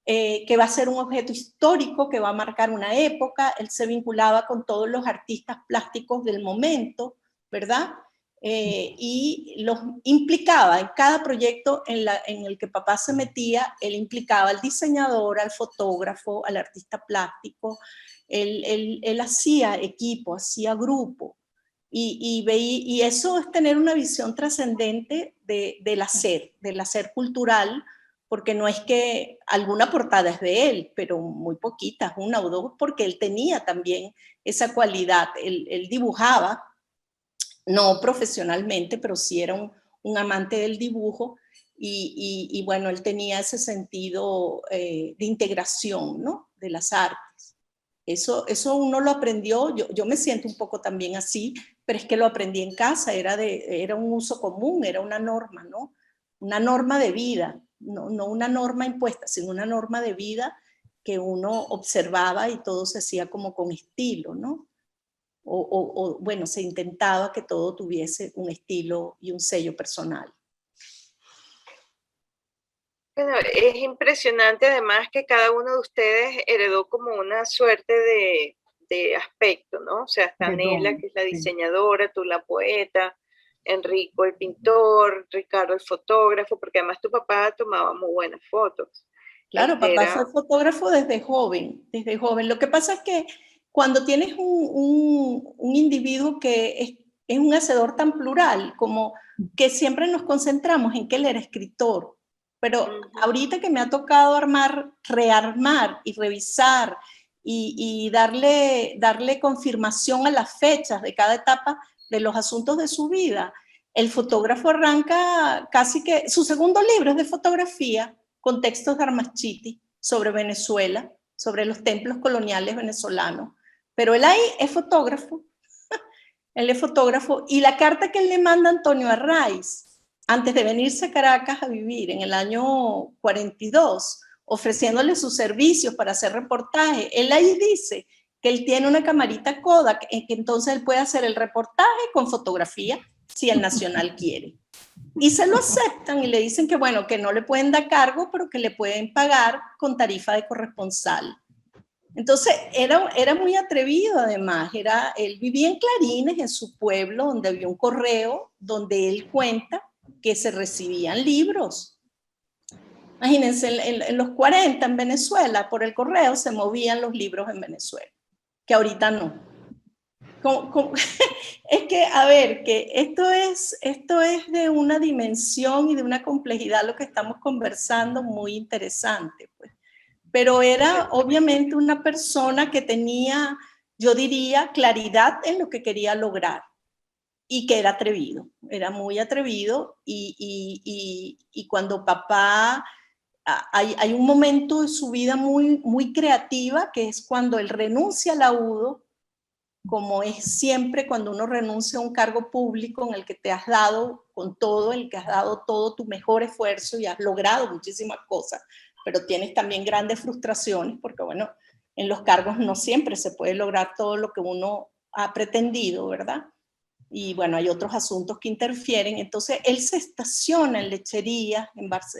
que va a ser un objeto histórico, que va a marcar una época. Él se vinculaba con todos los artistas plásticos del momento, ¿verdad? Y los implicaba en cada proyecto en el que papá se metía. Él implicaba al diseñador, al fotógrafo, al artista plástico. Él hacía equipo, hacía grupo, y eso es tener una visión trascendente del hacer cultural, porque no es que alguna portada es de él, pero muy poquitas, una o dos, porque él tenía también esa cualidad. Él dibujaba, no profesionalmente, pero sí era un amante del dibujo, y bueno, él tenía ese sentido de integración, ¿no?, de las artes. Eso uno lo aprendió, yo me siento un poco también así, pero es que lo aprendí en casa, era un uso común, era una norma, ¿no? Una norma de vida, no una norma impuesta, sino una norma de vida que uno observaba y todo se hacía como con estilo, ¿no? Bueno, se intentaba que todo tuviese un estilo y un sello personal. Bueno, es impresionante además que cada uno de ustedes heredó como una suerte de aspecto, ¿no? O sea, está Nela, que es la diseñadora, tú la poeta, Enrico el pintor, Ricardo el fotógrafo, porque además tu papá tomaba muy buenas fotos. Claro, papá fue fotógrafo desde joven, desde joven. Lo que pasa es que cuando tienes un individuo que es un hacedor tan plural, como que siempre nos concentramos en que él era escritor, pero ahorita que me ha tocado rearmar y revisar y darle confirmación a las fechas de cada etapa de los asuntos de su vida, el fotógrafo arranca casi que, su segundo libro es de fotografía, con textos de Armachiti sobre Venezuela, sobre los templos coloniales venezolanos, pero él ahí es fotógrafo, él es fotógrafo, y la carta que él le manda a Antonio Arraiz, antes de venirse a Caracas a vivir en el año 42, ofreciéndole sus servicios para hacer reportaje, él ahí dice que él tiene una camarita Kodak, en que entonces él puede hacer el reportaje con fotografía, si el Nacional quiere. Y se lo aceptan y le dicen que bueno, que no le pueden dar cargo, pero que le pueden pagar con tarifa de corresponsal. Entonces era muy atrevido además, él vivía en Clarines, en su pueblo, donde había un correo, donde él cuenta que se recibían libros. Imagínense, en los 40 en Venezuela, por el correo se movían los libros en Venezuela, que ahorita no. Es que, a ver, que esto es de una dimensión y de una complejidad lo que estamos conversando muy interesante, pues. Pero era obviamente una persona que tenía, yo diría, claridad en lo que quería lograr y que era atrevido, era muy atrevido y cuando papá, hay un momento de su vida muy, muy creativa que es cuando él renuncia al AUDO, como es siempre cuando uno renuncia a un cargo público en el que te has dado con todo, en el que has dado todo tu mejor esfuerzo y has logrado muchísimas cosas, pero tienes también grandes frustraciones porque, bueno, en los cargos no siempre se puede lograr todo lo que uno ha pretendido, ¿verdad? Y bueno, hay otros asuntos que interfieren. Entonces, él se estaciona en Lechería,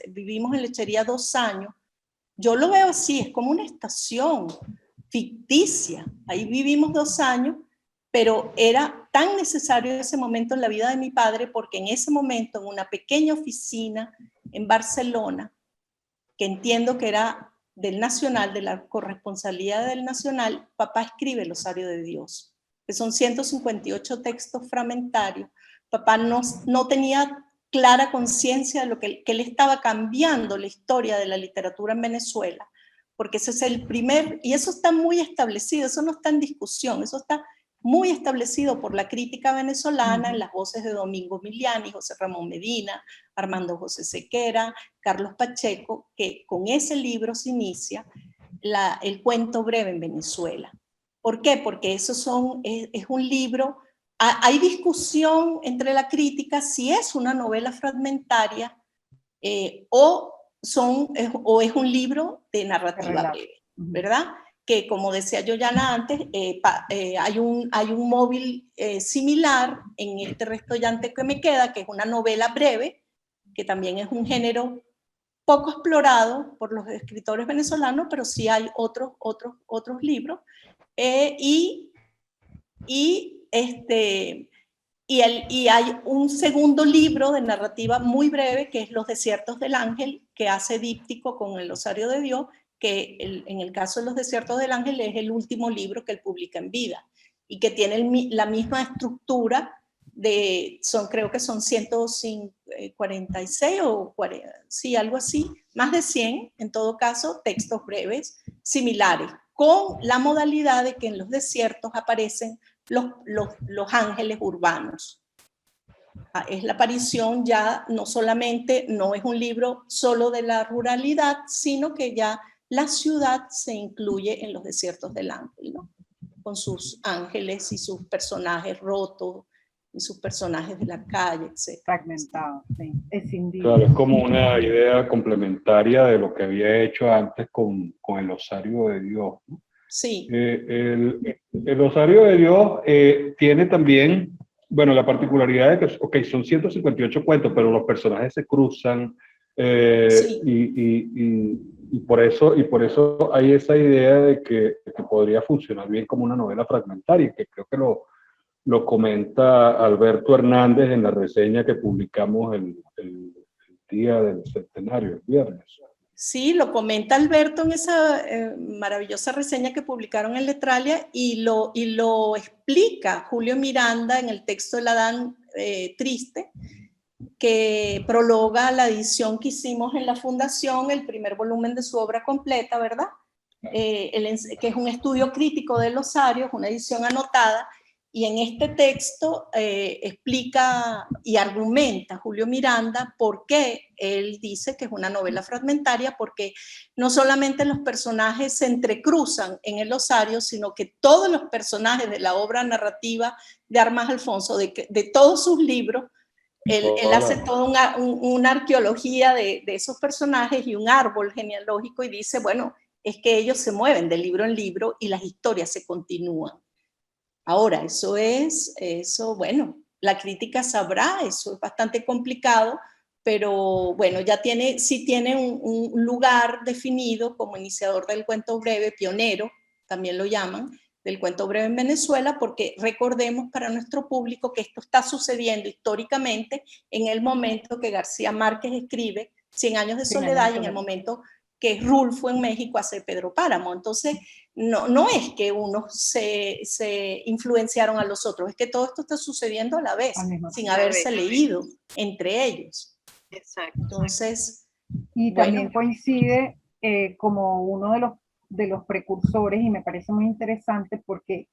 vivimos en Lechería 2 años. Yo lo veo así, es como una estación ficticia. Ahí vivimos 2 años, pero era tan necesario ese momento en la vida de mi padre porque en ese momento, en una pequeña oficina en Barcelona, que entiendo que era del Nacional, de la corresponsalía del Nacional, papá escribe el Osario de Dios, que son 158 textos fragmentarios. Papá no tenía clara conciencia de lo que él estaba cambiando la historia de la literatura en Venezuela, porque ese es el primer, y eso está muy establecido, eso no está en discusión, eso está muy establecido por la crítica venezolana en las voces de Domingo Miliani, José Ramón Medina, Armando José Sequera, Carlos Pacheco, que con ese libro se inicia el cuento breve en Venezuela. ¿Por qué? Porque es un libro, hay discusión entre la crítica si es una novela fragmentaria o es un libro de narrativa breve, ¿verdad? Que como decía Yoyana antes, hay un móvil similar en Este resto llante que me queda, que es una novela breve, que también es un género poco explorado por los escritores venezolanos, pero sí hay otros libros. Y hay un segundo libro de narrativa muy breve, que es Los desiertos del ángel, que hace díptico con el Osario de Dios, que en el caso de Los desiertos del ángel es el último libro que él publica en vida y que tiene la misma estructura creo que son 146 o 40, sí, algo así, más de 100 en todo caso, textos breves similares, con la modalidad de que en los desiertos aparecen los ángeles urbanos. es la aparición ya no solamente, no es un libro solo de la ruralidad, sino que ya la ciudad se incluye en los desiertos del ángel, ¿no? Con sus ángeles y sus personajes rotos y sus personajes de la calle, etc. Fragmentado, sí, escindido. Claro, es como una idea complementaria de lo que había hecho antes con el Osario de Dios, ¿no? Sí. El Osario de Dios tiene también, bueno, la particularidad de que, ok, son 158 cuentos, pero los personajes se cruzan, Sí. y por eso hay esa idea de que podría funcionar bien como una novela fragmentaria, que creo que lo comenta Alberto Hernández en la reseña que publicamos el día del centenario, el viernes. Sí, lo comenta Alberto en esa maravillosa reseña que publicaron en Letralia, y lo explica Julio Miranda en el texto del Adán Triste, que prologa la edición que hicimos en la Fundación, el primer volumen de su obra completa, ¿verdad? Que es un estudio crítico del Osario, es una edición anotada, y en este texto explica y argumenta Julio Miranda por qué él dice que es una novela fragmentaria, porque no solamente los personajes se entrecruzan en el Osario, sino que todos los personajes de la obra narrativa de Armas Alfonso, de todos sus libros, él hace toda una arqueología de esos personajes y un árbol genealógico, y dice, bueno, es que ellos se mueven de libro en libro y las historias se continúan. Ahora, bueno, la crítica sabrá, eso es bastante complicado, pero bueno, sí tiene un lugar definido como iniciador del cuento breve, pionero, también lo llaman, del cuento breve en Venezuela, porque recordemos para nuestro público que esto está sucediendo históricamente en el momento que García Márquez escribe 100 años de soledad y en el momento que Rulfo en México hace Pedro Páramo. Entonces, no es que unos se influenciaron a los otros, es que todo esto está sucediendo a la vez, sin haberse leído entre ellos. Exacto. Entonces, y también coincide como uno de los precursores, y me parece muy interesante porque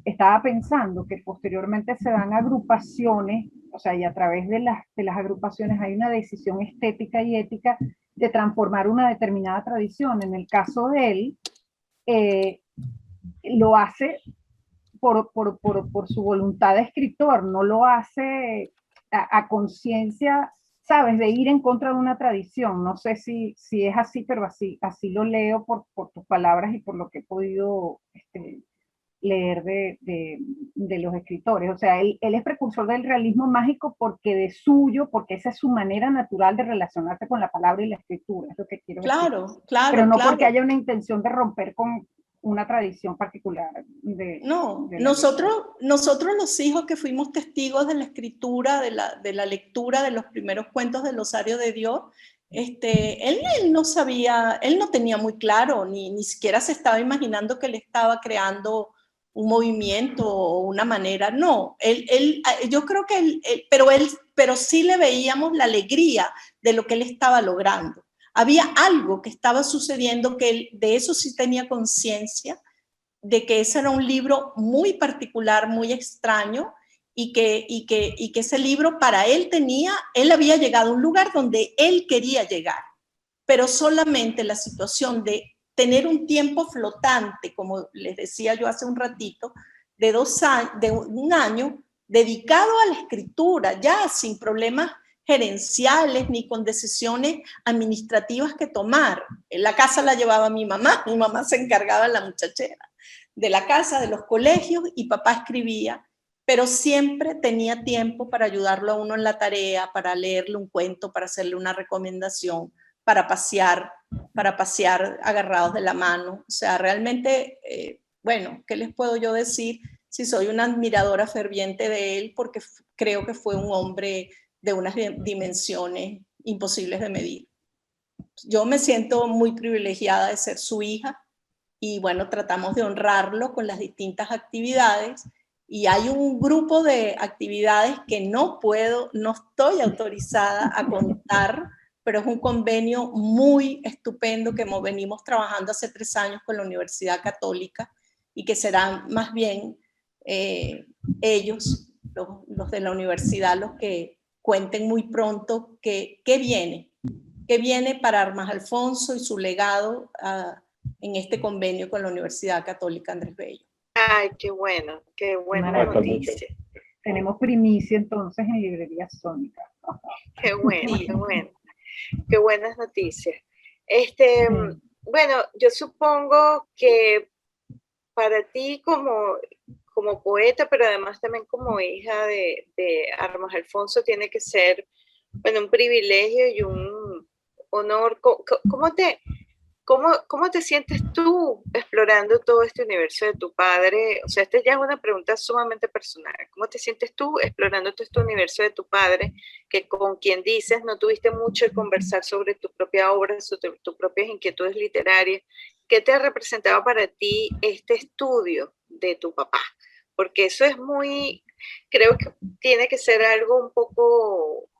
estaba pensando que posteriormente se dan agrupaciones, o sea, y a través de las agrupaciones hay una decisión estética y ética de transformar una determinada tradición. En el caso de él, lo hace por su voluntad de escritor, no lo hace a conciencia, ¿sabes?, de ir en contra de una tradición. No sé si es así, pero así lo leo por tus palabras y por lo que he podido leer de los escritores. O sea, él es precursor del realismo mágico porque esa es su manera natural de relacionarse con la palabra y la escritura, es lo que quiero decir. Claro. Pero no porque haya una intención de romper con una tradición particular. Nosotros los hijos que fuimos testigos de la escritura, de la lectura de los primeros cuentos del Osario de Dios, él no sabía, él no tenía muy claro, ni siquiera se estaba imaginando que él estaba creando un movimiento o una manera. No, yo creo que pero sí le veíamos la alegría de lo que él estaba logrando. Había algo que estaba sucediendo que él de eso sí tenía conciencia, de que ese era un libro muy particular, muy extraño, y que ese libro para él había llegado a un lugar donde él quería llegar, pero solamente la situación de tener un tiempo flotante, como les decía yo hace un ratito, de un año dedicado a la escritura, ya sin problemas gerenciales ni con decisiones administrativas que tomar. En la casa la llevaba mi mamá se encargaba de la muchachera, de la casa, de los colegios, y papá escribía, pero siempre tenía tiempo para ayudarlo a uno en la tarea, para leerle un cuento, para hacerle una recomendación, para pasear agarrados de la mano. O sea, realmente, bueno, ¿qué les puedo yo decir? Si soy una admiradora ferviente de él, porque creo que fue un hombre de unas dimensiones imposibles de medir. Yo me siento muy privilegiada de ser su hija, y bueno, tratamos de honrarlo con las distintas actividades, y hay un grupo de actividades que no estoy autorizada a contar, pero es un convenio muy estupendo que venimos trabajando hace 3 años con la Universidad Católica, y que serán más bien ellos los de la universidad los que cuenten muy pronto qué viene para Armas Alfonso y su legado en este convenio con la Universidad Católica Andrés Bello. Ay, qué buena noticia. Tenemos primicia entonces en Librería Sónica. Qué bueno, qué buenas noticias. Bueno, yo supongo que para ti como poeta, pero además también como hija de Armas Alfonso, tiene que ser, bueno, un privilegio y un honor. ¿Cómo te sientes tú explorando todo este universo de tu padre? O sea, esta ya es una pregunta sumamente personal. ¿Cómo te sientes tú explorando todo este universo de tu padre, que con quien dices no tuviste mucho de conversar sobre tu propia obra, sobre tus propias inquietudes literarias? ¿Qué te representaba para ti este estudio de tu papá? Porque eso es creo que tiene que ser algo un poco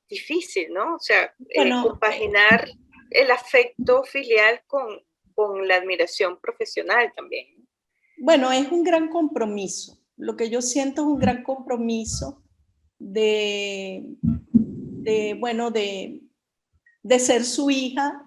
difícil, ¿no? O sea, compaginar el afecto filial con la admiración profesional también. Bueno, es un gran compromiso. Lo que yo siento es un gran compromiso de ser su hija.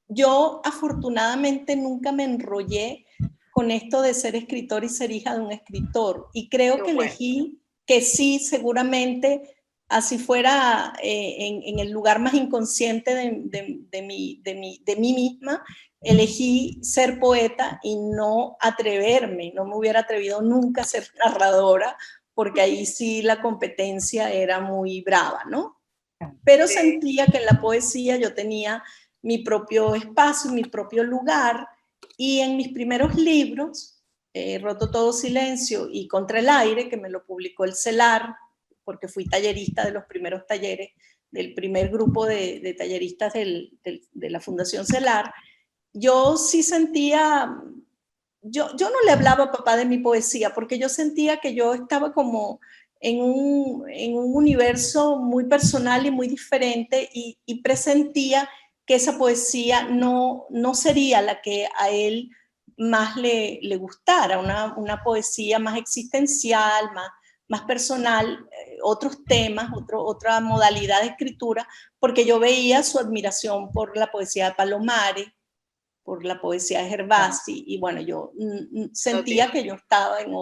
Yo afortunadamente nunca me enrollé con esto de ser escritor y ser hija de un escritor. Y creo que elegí que sí, seguramente, así fuera en el lugar más inconsciente de mí misma, elegí ser poeta y no me hubiera atrevido nunca a ser narradora, porque ahí sí la competencia era muy brava, ¿no? Pero sentía que en la poesía yo tenía mi propio espacio, mi propio lugar, y en mis primeros libros, Roto todo silencio y Contra el aire, que me lo publicó el CELAR, porque fui tallerista de los primeros talleres, del primer grupo de talleristas de la Fundación CELAR, yo sí sentía, yo no le hablaba a papá de mi poesía, porque yo sentía que yo estaba como en un universo muy personal y muy diferente, y presentía que esa poesía no sería la que a él más le gustara, una poesía más existencial, más personal, otros temas, otra modalidad de escritura, porque yo veía su admiración por la poesía de Palomares, por la poesía de Gervasi, y bueno, yo sentía que yo estaba en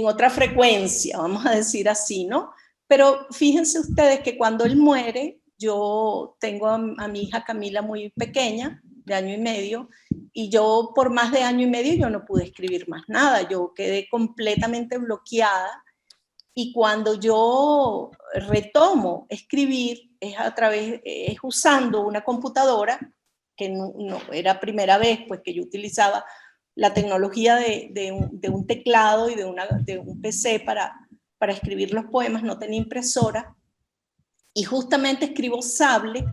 otra frecuencia, vamos a decir así, ¿no? Pero fíjense ustedes que cuando él muere, yo tengo a mi hija Camila muy pequeña, de 1 año y medio, y yo por más de 1 año y medio yo no pude escribir más nada, yo quedé completamente bloqueada, y cuando yo retomo escribir es usando una computadora, que no era primera vez pues que yo utilizaba la tecnología de un teclado y de un PC para escribir los poemas, no tenía impresora, y justamente escribo Sable,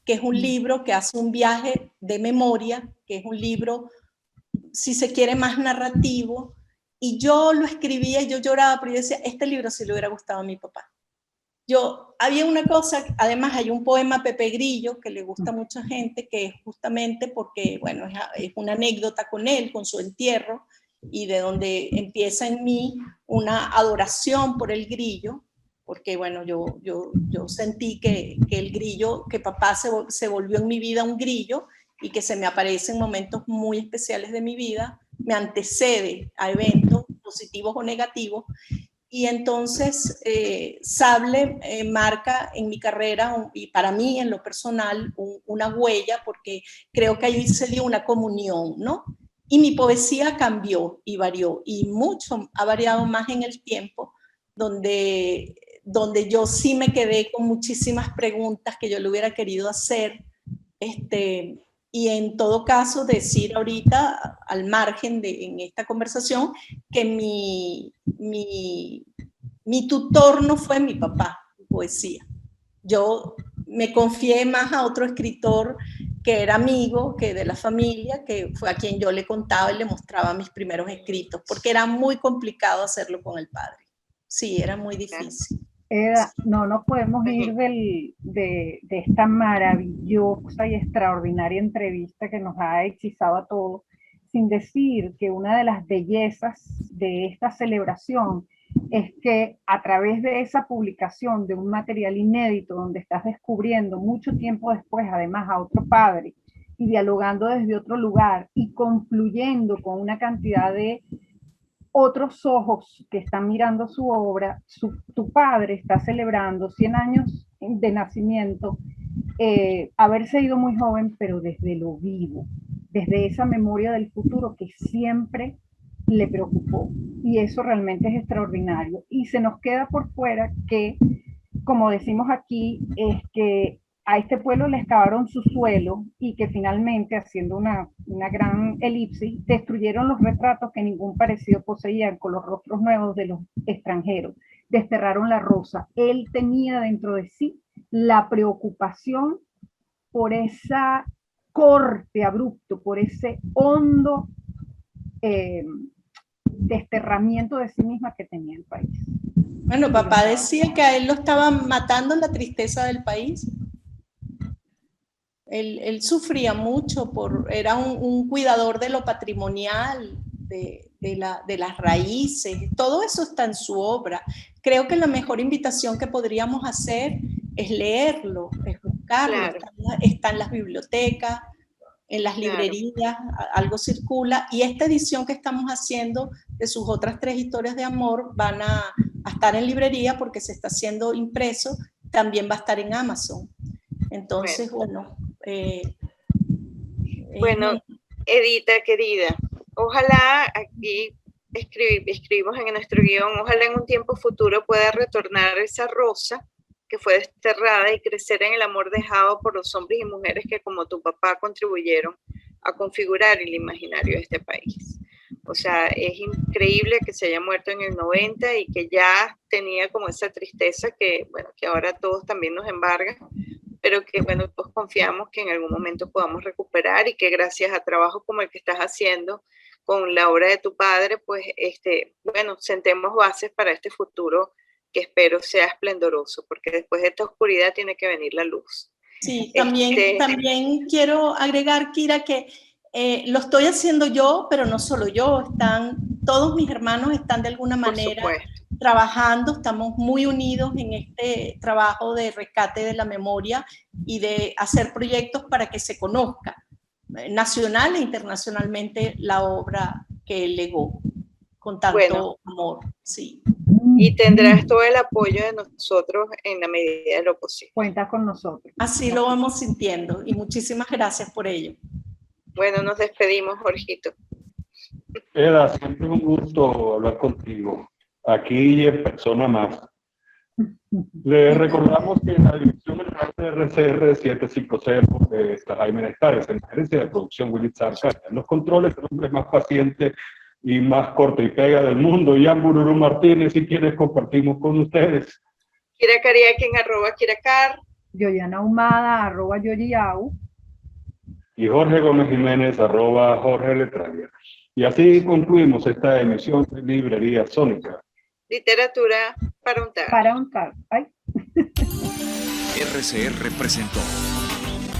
que es un libro que hace un viaje de memoria, que es un libro, si se quiere, más narrativo, y yo lo escribía y yo lloraba, pero yo decía, este libro sí le hubiera gustado a mi papá. Había una cosa, además hay un poema a Pepe Grillo que le gusta a mucha gente, que es justamente porque, bueno, es una anécdota con él, con su entierro, y de donde empieza en mí una adoración por el grillo, porque, bueno, yo sentí que el grillo, que papá se volvió en mi vida un grillo, y que se me aparece en momentos muy especiales de mi vida, me antecede a eventos positivos o negativos. Y entonces Sable marca en mi carrera y para mí en lo personal una huella, porque creo que ahí se dio una comunión, ¿no? Y mi poesía cambió y varió, y mucho ha variado más en el tiempo, donde yo sí me quedé con muchísimas preguntas que yo le hubiera querido hacer, y en todo caso decir ahorita, al margen en esta conversación, que mi tutor no fue mi papá en poesía. Yo me confié más a otro escritor que era amigo, que de la familia, que fue a quien yo le contaba y le mostraba mis primeros escritos, porque era muy complicado hacerlo con el padre. Sí, era muy difícil. No nos podemos ir de esta maravillosa y extraordinaria entrevista que nos ha hechizado a todos sin decir que una de las bellezas de esta celebración es que a través de esa publicación de un material inédito donde estás descubriendo mucho tiempo después, además, a otro padre y dialogando desde otro lugar y concluyendo con una cantidad de otros ojos que están mirando su obra, tu padre está celebrando 100 años de nacimiento, haberse ido muy joven, pero desde lo vivo, desde esa memoria del futuro que siempre le preocupó. Y eso realmente es extraordinario. Y se nos queda por fuera que, como decimos aquí, es que a este pueblo le excavaron su suelo y que finalmente, haciendo una gran elipsis, destruyeron los retratos que ningún parecido poseían con los rostros nuevos de los extranjeros. Desterraron la rosa. Él tenía dentro de sí la preocupación por esa corte abrupto, por ese hondo desterramiento de sí misma que tenía el país. Bueno, papá decía que a él lo estaban matando la tristeza del país. Él sufría mucho, era un cuidador de lo patrimonial, de las raíces, todo eso está en su obra. Creo que la mejor invitación que podríamos hacer es leerlo, es buscarlo, claro. Está en las bibliotecas, en las librerías, algo circula, y esta edición que estamos haciendo de sus otras 3 historias de amor van a estar en librería porque se está haciendo impreso, también va a estar en Amazon. Entonces, bueno. Bueno, Edita, querida, ojalá aquí escribimos en nuestro guión, ojalá en un tiempo futuro pueda retornar esa rosa que fue desterrada y crecer en el amor dejado por los hombres y mujeres que como tu papá contribuyeron a configurar el imaginario de este país. O sea, es increíble que se haya muerto en el 90 y que ya tenía como esa tristeza que, bueno, que ahora a todos también nos embarga, pero que, bueno, pues confiamos que en algún momento podamos recuperar y que gracias a trabajos como el que estás haciendo con la obra de tu padre, pues, bueno, sentemos bases para este futuro que espero sea esplendoroso, porque después de esta oscuridad tiene que venir la luz. Sí, también quiero agregar, Kira, que lo estoy haciendo yo, pero no solo yo, todos mis hermanos están de alguna manera trabajando, estamos muy unidos en este trabajo de rescate de la memoria y de hacer proyectos para que se conozca nacional e internacionalmente la obra que él legó con tanto amor. Sí. Y tendrás todo el apoyo de nosotros en la medida de lo posible. Cuenta con nosotros. Así lo vamos sintiendo y muchísimas gracias por ello. Bueno, nos despedimos, Jorgito. Eda, siempre un gusto hablar contigo. Aquí en persona más. Les recordamos que en la dirección del de RCR 750 está Jaime Nestares, en la gerencia de producción Willy Zarca. En los controles, el hombre más paciente y más corta y pega del mundo, Ian Bururu Martínez, y quienes compartimos con ustedes. Kira Cariaquín, @KiraCar. Yoyana Humada, @Yoyiau. Y Jorge Gómez Jiménez, @Jorge Letralia. Y así concluimos esta emisión de Librería Sónica. Literatura para untar. Para untar. Ay. RCR presentó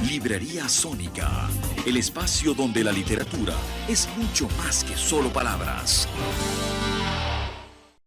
Librería Sónica, el espacio donde la literatura es mucho más que solo palabras.